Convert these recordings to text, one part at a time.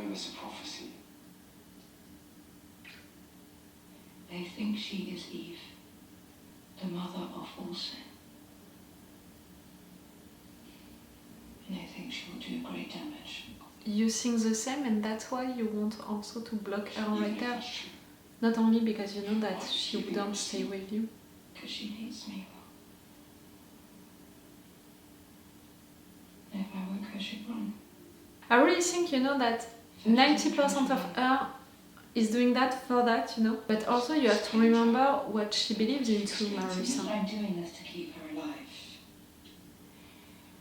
know there's a prophecy. They think she is Eve, the mother of all sin. And they think she will do great damage. You think the same, and that's why you want also to block her right there. Not only because you know that she wouldn't stay with you. Because she needs me. If I woke her, she'd run. I really think, you know, that 90% of her is doing that for that, you know. But also you have to remember what she believes into, Marissa. I'm doing this to keep her alive.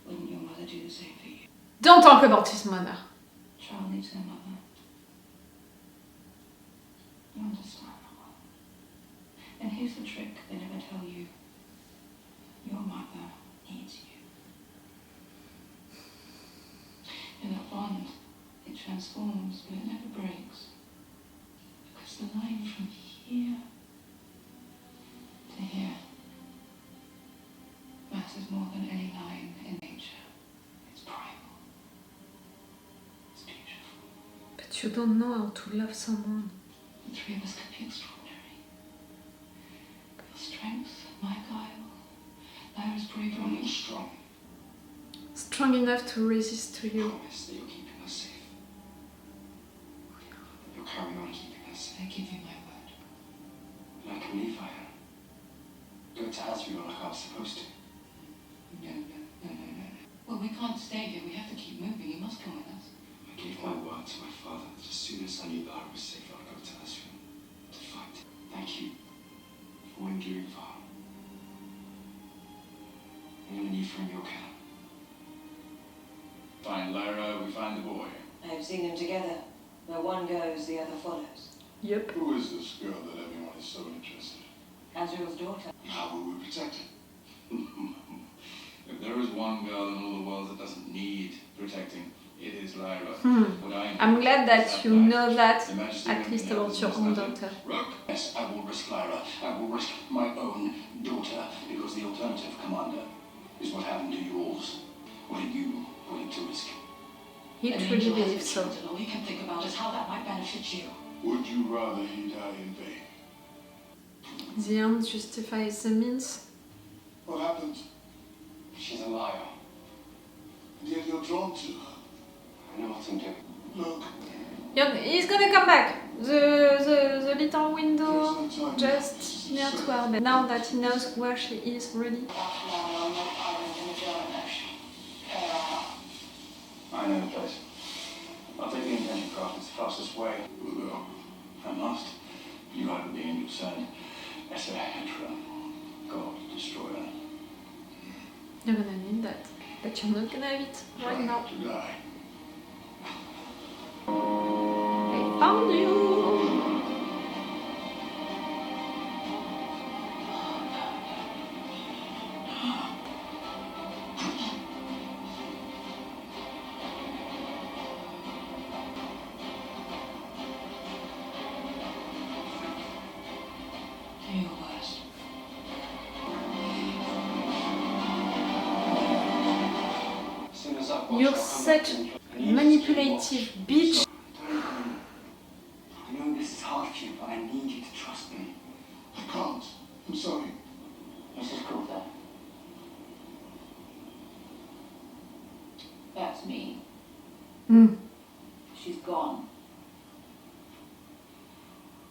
Wouldn't your mother do the same for you? Don't talk about his mother. Child needs their mother. You understand? And here's the trick they never tell you. Your mother needs you. In that bond, it transforms, but it never breaks. Because the line from here to here matters more than any line in nature. It's primal. It's beautiful. But you don't know how to love someone. The three of us could be extraordinary. Your strength, my guile, Lyra's bravery. I'm strong. Strong enough to resist to you. Promise that you're keeping us safe. You'll carry on keeping us safe. I give you my word. And I can leave Lyra. Go to Asriel like I was supposed to. No. Well, we can't stay here. We have to keep moving. You must come with us. I gave my word to my father that as soon as I knew Lyra was safe, I'd go to Asriel to fight. Thank you for enduring far. I'm going to need from your care. Find Lyra, we find the boy. I have seen them together. Where one goes, the other follows. Yep. Who is this girl that everyone is so interested in? Asriel's daughter. How will we protect her? If there is one girl in all the world that doesn't need protecting, it is Lyra. I'm glad that you know that, at least about your own daughter. Rook? Yes, I will risk Lyra. I will risk my own daughter, because the alternative, Commander, is what happened to yours. What are you willing to risk? He An truly angel has believes so. children. All you can think about is how that might benefit you. Would you rather he die in vain? The end justifies the means. What happened? She's a liar. And yet you're drawn to her. I know what I'm doing. Look. He's gonna come back. The little window just near to her bed. Now that he knows where she is, really. I know the place. I'll take the intention craft. It's the fastest way. I must. You are the angel sent. Asriel, God, destroyer. You're gonna need that. But you're not gonna have it right now. To die. I found you! Do your worst. You're such a manipulative bitch. I know this is hard for you, but I need you to trust me. I can't. I'm sorry. Mrs Coulter. That's me. Mm. She's gone.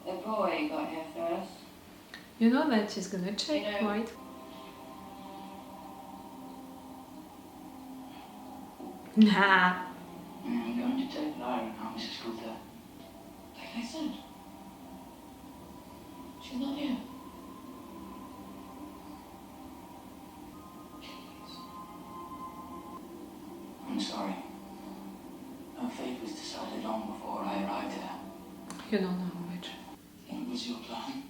The boy got here first. You know that she's gonna check, You know- right? Nah. I'm going to take Lyra now, Mrs Coulter. Like I said. She's not here. I'm sorry. Her fate was decided long before I arrived there. You don't know which. What was your plan?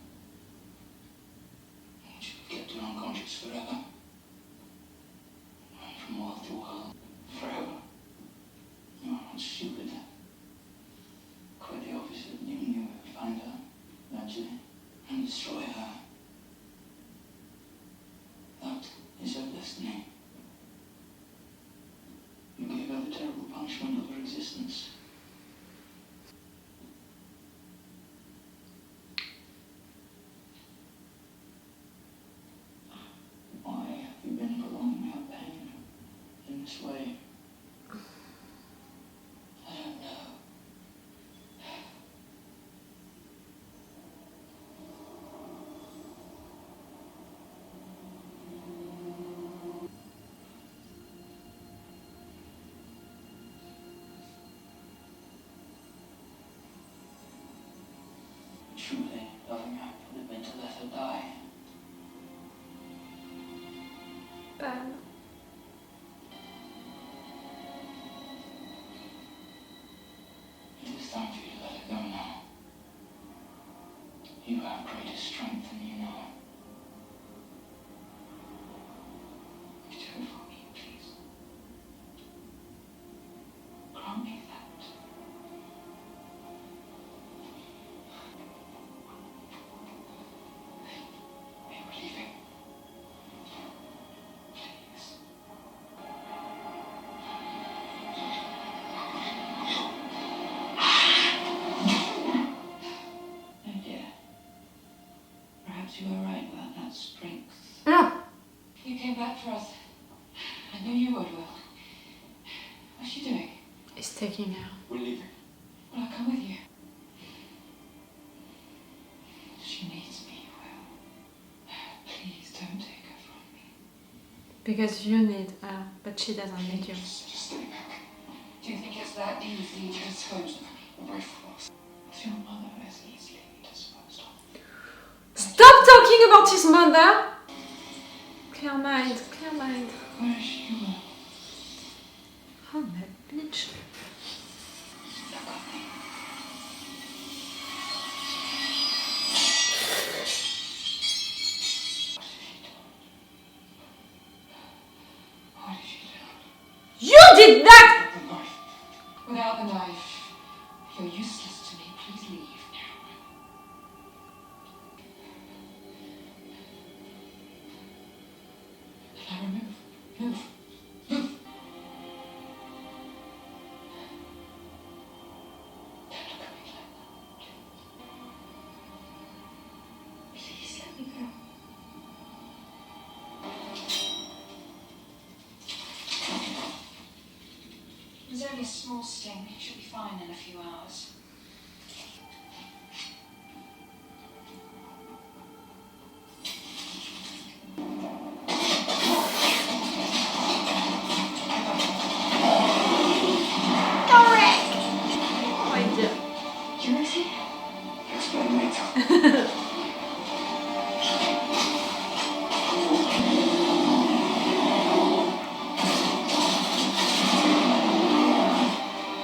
She would get to unconscious forever. From world to world. Forever. No, it's stupid. Quite the opposite. You knew we would find her, eventually, and destroy her. That is her destiny. You gave her the terrible punishment of her existence. loving act would have been to let her die. Ben. It is time for you to let her go now. You have greater strength than you know. Do it for me, please. Grant me that. Hey, we're leaving. Please. Oh dear. Perhaps you were right about that strength. Ah! You came back for us. I knew you would, Will. What's she doing? It's taking her. We're leaving. Will I come with you? She needs me, Will. Please don't take her from me. Because you need her, but she doesn't need you. Just stay back. Do you think it's that easy to dispose of me? We're very fast. Was your mother as easily disposed of? Stop talking about his mother! Clear mind, clear mind. Where is she, Will? Oh, my bitch. What did she do? You did that! The knife. Without the knife, you're useless to me. Please leave now. Lyra, move. Move. Move. Don't look at me like that. Please let me go. It was only a small sting. She'll be fine in a few hours. My dear. Purity? Explain later.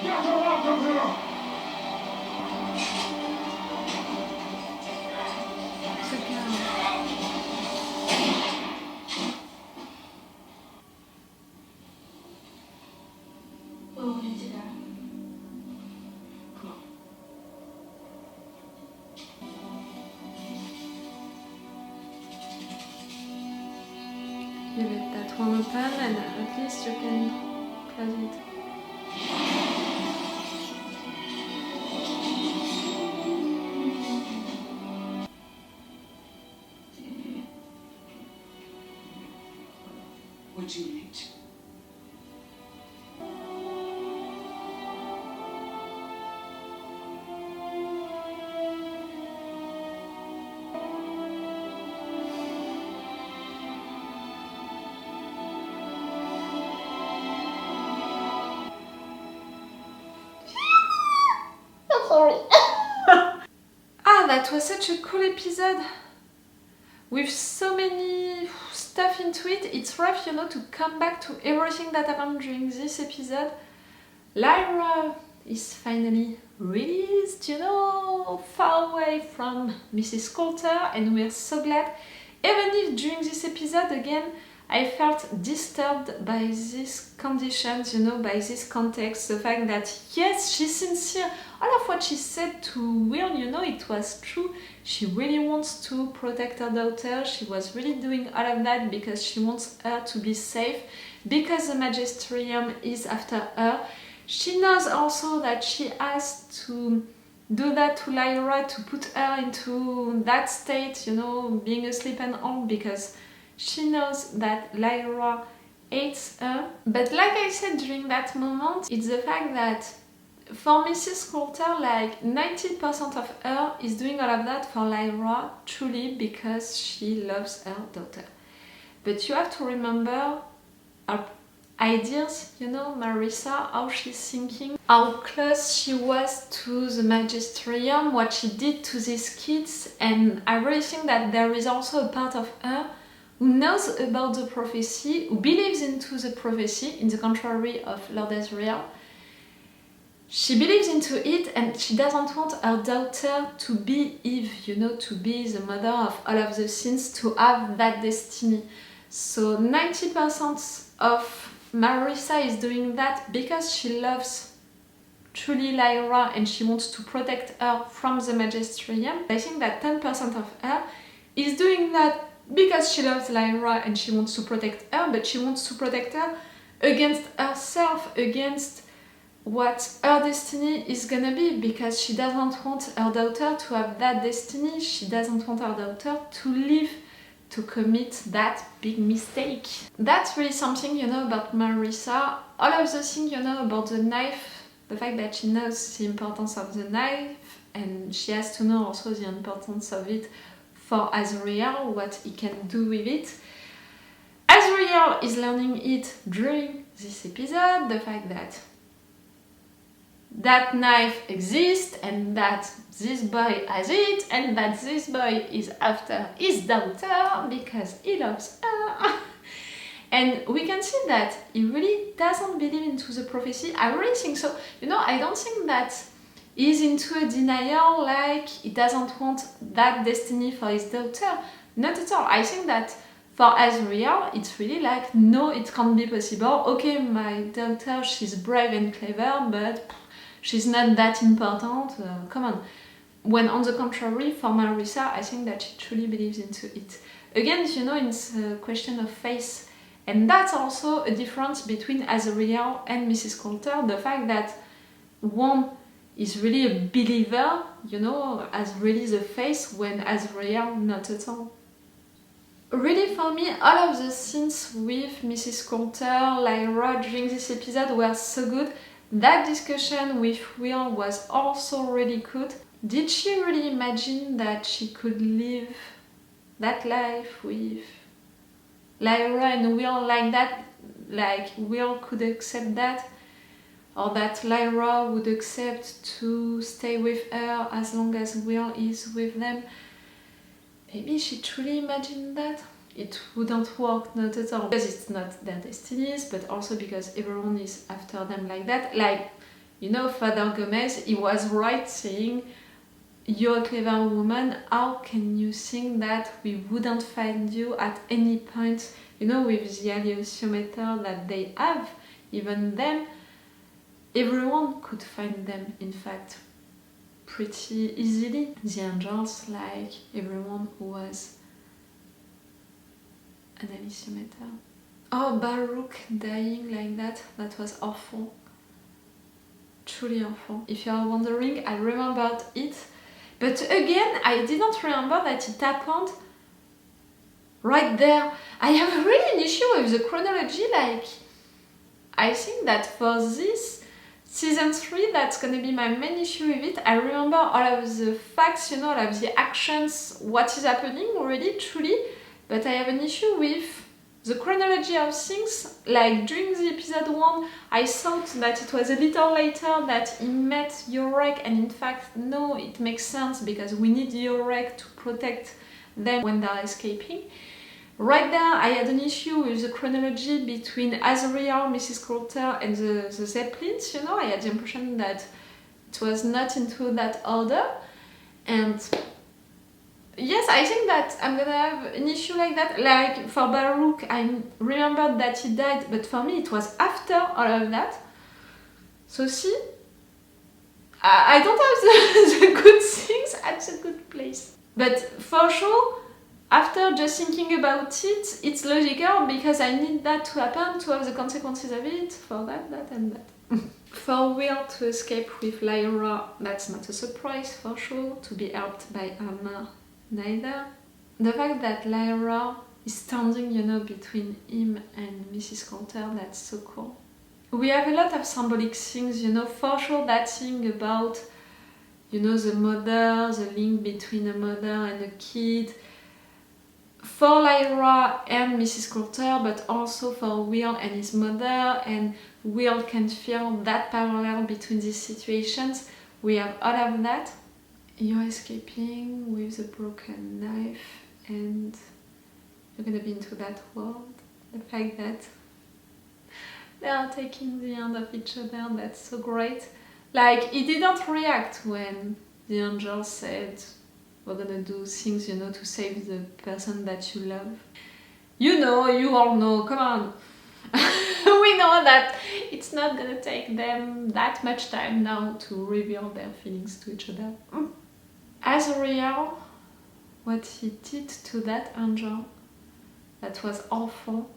You're welcome here. Took her. We'll need to go. Come on. You let that one open and at least you can close it. We're too late. Ah, that was such a cool episode. With so many stuff into it, it's rough, you know, to come back to everything that happened during this episode. Lyra is finally released, you know, far away from Mrs Coulter, and we're so glad. Even if during this episode, again, I felt disturbed by these conditions, you know, by this context, the fact that, yes, she's sincere. All of what she said to Will, you know, it was true. She really wants to protect her daughter. She was really doing all of that because she wants her to be safe, because the Magisterium is after her. She knows also that she has to do that to Lyra, to put her into that state, you know, being asleep and all, because she knows that Lyra hates her. But like I said during that moment, it's the fact that for Mrs Coulter, like 90% of her is doing all of that for Lyra, truly because she loves her daughter. But you have to remember, ideas, you know, Marissa, how she's thinking, how close she was to the magisterium, what she did to these kids, and I really think that there is also a part of her who knows about the prophecy, who believes into the prophecy, in the contrary of Lord Asriel. She believes into it and she doesn't want her daughter to be Eve, you know, to be the mother of all of the sins, to have that destiny. So 90% of Marissa is doing that because she loves truly Lyra and she wants to protect her from the magisterium. I think that 10% of her is doing that because she loves Lyra and she wants to protect her, but she wants to protect her against herself, against what her destiny is gonna be, because she doesn't want her daughter to have that destiny. She doesn't want her daughter to live to commit that big mistake. That's really something, you know, about Marissa. All of the things, you know, about the knife, the fact that she knows the importance of the knife, and she has to know also the importance of it for Asriel, what he can do with it. Asriel is learning it during this episode, the fact that that knife exists and that this boy has it and that this boy is after his daughter because he loves her. And we can see that he really doesn't believe into the prophecy. I really think so. You know, I don't think that he's into a denial, like he doesn't want that destiny for his daughter. Not at all. I think that for Asriel, it's really like, no, it can't be possible. Okay, my daughter, she's brave and clever, but she's not that important. Come on. When on the contrary, for Marissa, I think that she truly believes into it. Again, you know, it's a question of faith. And that's also a difference between Asriel and Mrs Coulter. The fact that one is really a believer, you know, has really the faith, when Asriel not at all. Really, for me, all of the scenes with Mrs Coulter, Lyra during this episode were so good. That discussion with Will was also really good. Did she really imagine that she could live that life with Lyra and Will like that? Like Will could accept that? Or that Lyra would accept to stay with her as long as Will is with them? Maybe she truly imagined that? It wouldn't work, not at all. Because it's not their destinies, but also because everyone is after them like that. Like, you know, Father Gomez, he was right saying, you're a clever woman, how can you think that we wouldn't find you at any point? You know, with the aliosiometer that they have, even them, everyone could find them, in fact, pretty easily. The angels, like everyone who was an aliosiometer. Oh, Baruch dying like that was awful. Truly awful. If you are wondering, I remembered it. But again, I didn't remember that it happened right there. I have really an issue with the chronology. Like, I think that for this season 3, that's gonna be my main issue with it. I remember all of the facts, you know, all of the actions, what is happening really, truly. But I have an issue with the chronology of things. Like during the episode 1, I thought that it was a little later that he met Yorek, and in fact, no, it makes sense because we need Yorek to protect them when they're escaping. Right there, I had an issue with the chronology between Asriel, Mrs Coulter, and the Zeppelins. You know, I had the impression that it was not into that order, and yes, I think that I'm gonna have an issue like that. Like for Baruch, I remembered that he died, but for me it was after all of that. So see, I don't have the good things at the good place. But for sure, after just thinking about it, it's logical because I need that to happen to have the consequences of it for that, and that. For Will to escape with Lyra, that's not a surprise for sure. To be helped by Anna, neither. The fact that Lyra is standing, you know, between him and Mrs Coulter, that's so cool. We have a lot of symbolic things, you know, for sure that thing about, you know, the mother, the link between a mother and a kid. for Lyra and Mrs Coulter, but also for Will and his mother, and Will can feel that parallel between these situations. We have all of that. You're escaping with a broken knife and you're gonna be into that world. The fact that they are taking the hand of each other, that's so great. Like, he didn't react when the angel said, we're gonna do things, you know, to save the person that you love. You know, you all know, come on. We know that it's not gonna take them that much time now to reveal their feelings to each other. Asriel, what he did to that angel, that was awful.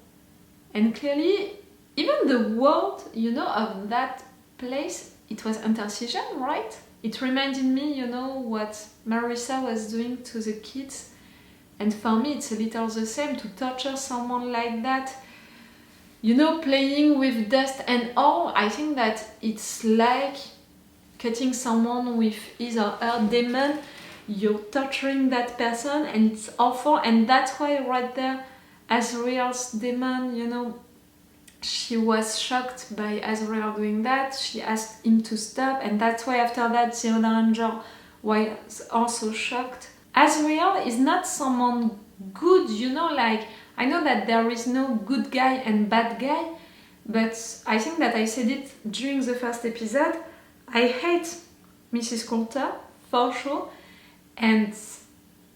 And clearly, even the word, you know, of that place, it was intercision, right? It reminded me, you know, what Marissa was doing to the kids. And for me, it's a little the same, to torture someone like that. You know, playing with dust and all. I think that it's like cutting someone with his or her demon. You're torturing that person and it's awful. And that's why right there, Asriel's demon, you know, she was shocked by Asriel doing that. She asked him to stop, and that's why after that the other angel was also shocked. Asriel is not someone good, you know, like, I know that there is no good guy and bad guy, but I think that I said it during the first episode. I hate Mrs Coulter, for sure, and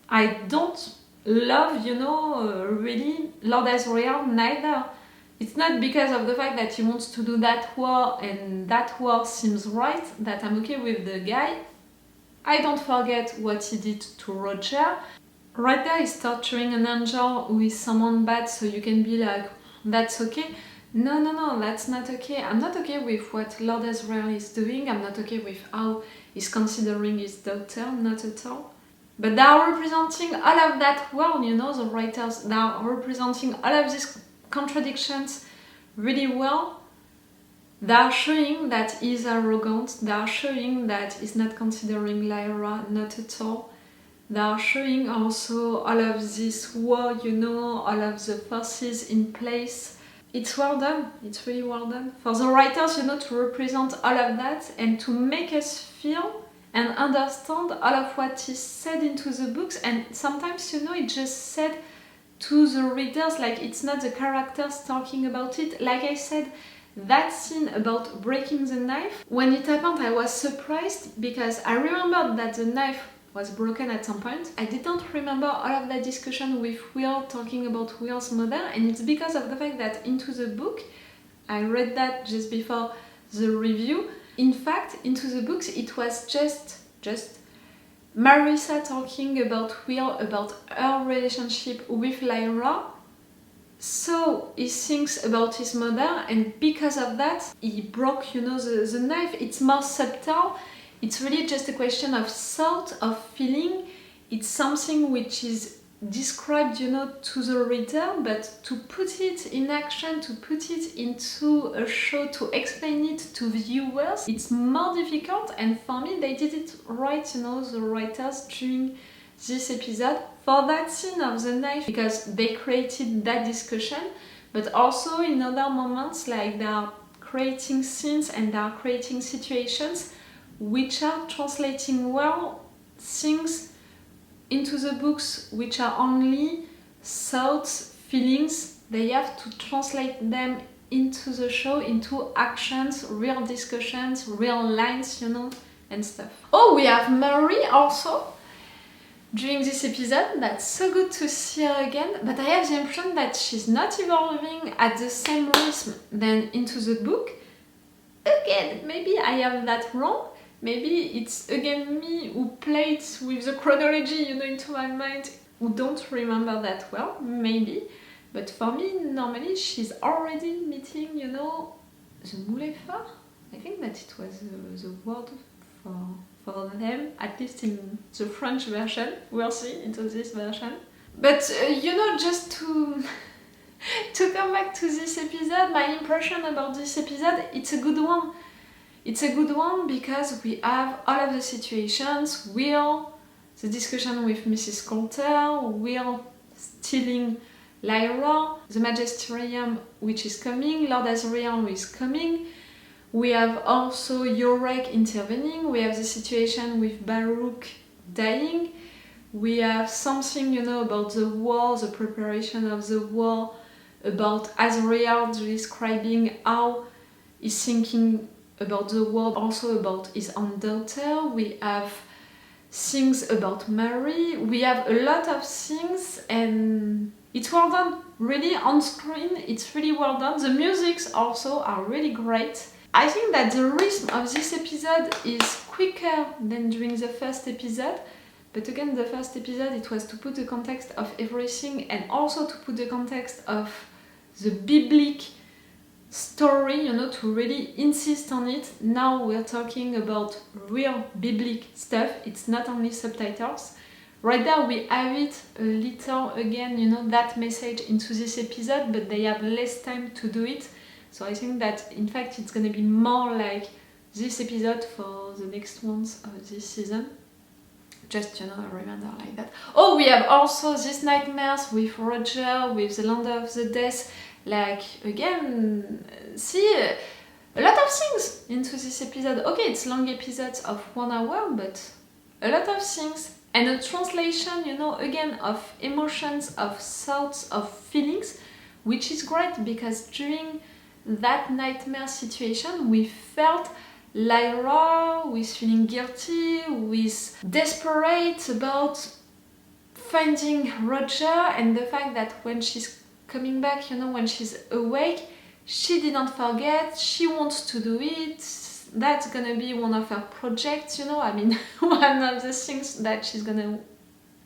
I don't love, you know, really Lord Asriel neither. It's not because of the fact that he wants to do that war and that war seems right that I'm okay with the guy. I don't forget what he did to Roger. Right there he's torturing an angel who is someone bad, so you can be like, that's okay. No, that's not okay. I'm not okay with what Lord Asriel is doing. I'm not okay with how he's considering his daughter, not at all. But they are representing all of that world, you know, the writers. They are representing all of these contradictions really well. They are showing that he's arrogant. They are showing that he's not considering Lyra, not at all. They are showing also all of this war, you know, all of the forces in place. It's well done. It's really well done. For the writers, you know, to represent all of that and to make us feel and understand all of what is said into the books. And sometimes, you know, it just said to the readers, like, it's not the characters talking about it. Like I said, that scene about breaking the knife, when it happened I was surprised because I remembered that the knife was broken at some point. I didn't remember all of that discussion with Will talking about Will's mother, and it's because of the fact that into the book, I read that just before the review. In fact, into the books it was just Marissa talking about Will, about her relationship with Lyra. So he thinks about his mother, and because of that he broke, you know, the knife. It's more subtle. It's really just a question of thought, of feeling. It's something which is described, you know, to the reader, but to put it in action, to put it into a show, to explain it to viewers, it's more difficult. And for me, they did it right, you know, the writers during this episode for that scene of the knife, because they created that discussion, but also in other moments, like, they are creating scenes and they are creating situations which are translating well things into the books which are only thoughts, feelings. They have to translate them into the show, into actions, real discussions, real lines, you know, and stuff. Oh, we have Mary also during this episode. That's so good to see her again, but I have the impression that she's not evolving at the same rhythm than into the book. Again, maybe I have that wrong. Maybe it's again me who played with the chronology, you know, into my mind, who don't remember that well, maybe. But for me, normally she's already meeting, you know, the Moulefa. I think that it was the word for them, at least in the French version. We'll see into this version. But, you know, just to come back to this episode, my impression about this episode, it's a good one. It's a good one because we have all of the situations. Will, the discussion with Mrs Coulter, Will stealing Lyra, the Magisterium which is coming, Lord Asriel who is coming. We have also Yorick intervening, we have the situation with Baruch dying, we have something, you know, about the war, the preparation of the war, about Asriel describing how he's thinking about the war, also about his own daughter. We have things about Mary, we have a lot of things, and it's well done, really on screen, it's really well done. The musics also are really great. I think that the rhythm of this episode is quicker than during the first episode, but again, the first episode it was to put the context of everything and also to put the context of the biblical story, you know, to really insist on it. Now we're talking about real biblical stuff, it's not only subtitles. Right now we have it a little again, you know, that message into this episode, but they have less time to do it. So I think that in fact it's gonna be more like this episode for the next ones of this season. Just, you know, a reminder like that. Oh, we have also these nightmares with Roger, with the Land of the Death. Like, again, see, a lot of things into this episode. Okay, it's long episodes of 1 hour, but a lot of things. And a translation, you know, again, of emotions, of thoughts, of feelings, which is great because during that nightmare situation, we felt Lyra was feeling guilty, was desperate about finding Roger, and the fact that when she's coming back, you know, when she's awake, she didn't forget, she wants to do it. That's gonna be one of her projects, you know, I mean, one of the things that she's gonna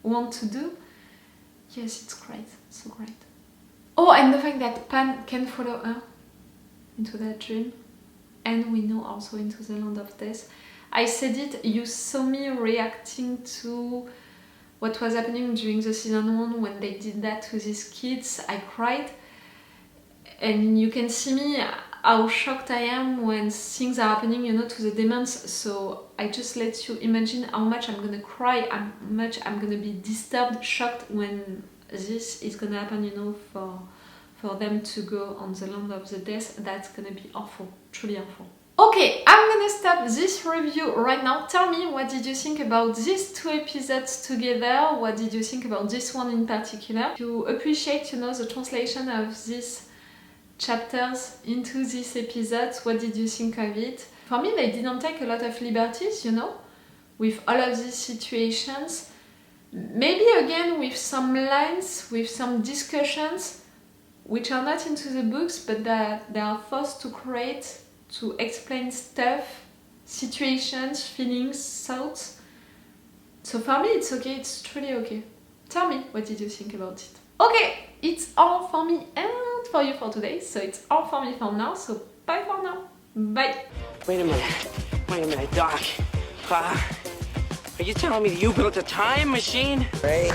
want to do. Yes, it's great, so great. Oh, and the fact that Pan can follow her into that dream, and we know also into the Land of Death. I said it, you saw me reacting to what was happening during the season 1 when they did that to these kids. I cried, and you can see me how shocked I am when things are happening, you know, to the demons. So I just let you imagine how much I'm gonna cry, how much I'm gonna be disturbed, shocked when this is gonna happen, you know, for them to go on the Land of the Death. That's gonna be awful, truly awful. Okay, I'm gonna stop this review right now. Tell me, what did you think about these 2 episodes together? What did you think about this one in particular? If you appreciate, you know, the translation of these chapters into these episodes, what did you think of it? For me, they didn't take a lot of liberties, you know, with all of these situations. Maybe again with some lines, with some discussions, which are not into the books, but that they are forced to create, to explain stuff, situations, feelings, thoughts. So for me, it's okay, it's truly okay. Tell me, what did you think about it? Okay, it's all for me and for you for today, so it's all for me for now, so bye for now. Bye. Wait a minute, Doc. Are you telling me that you built a time machine? Rain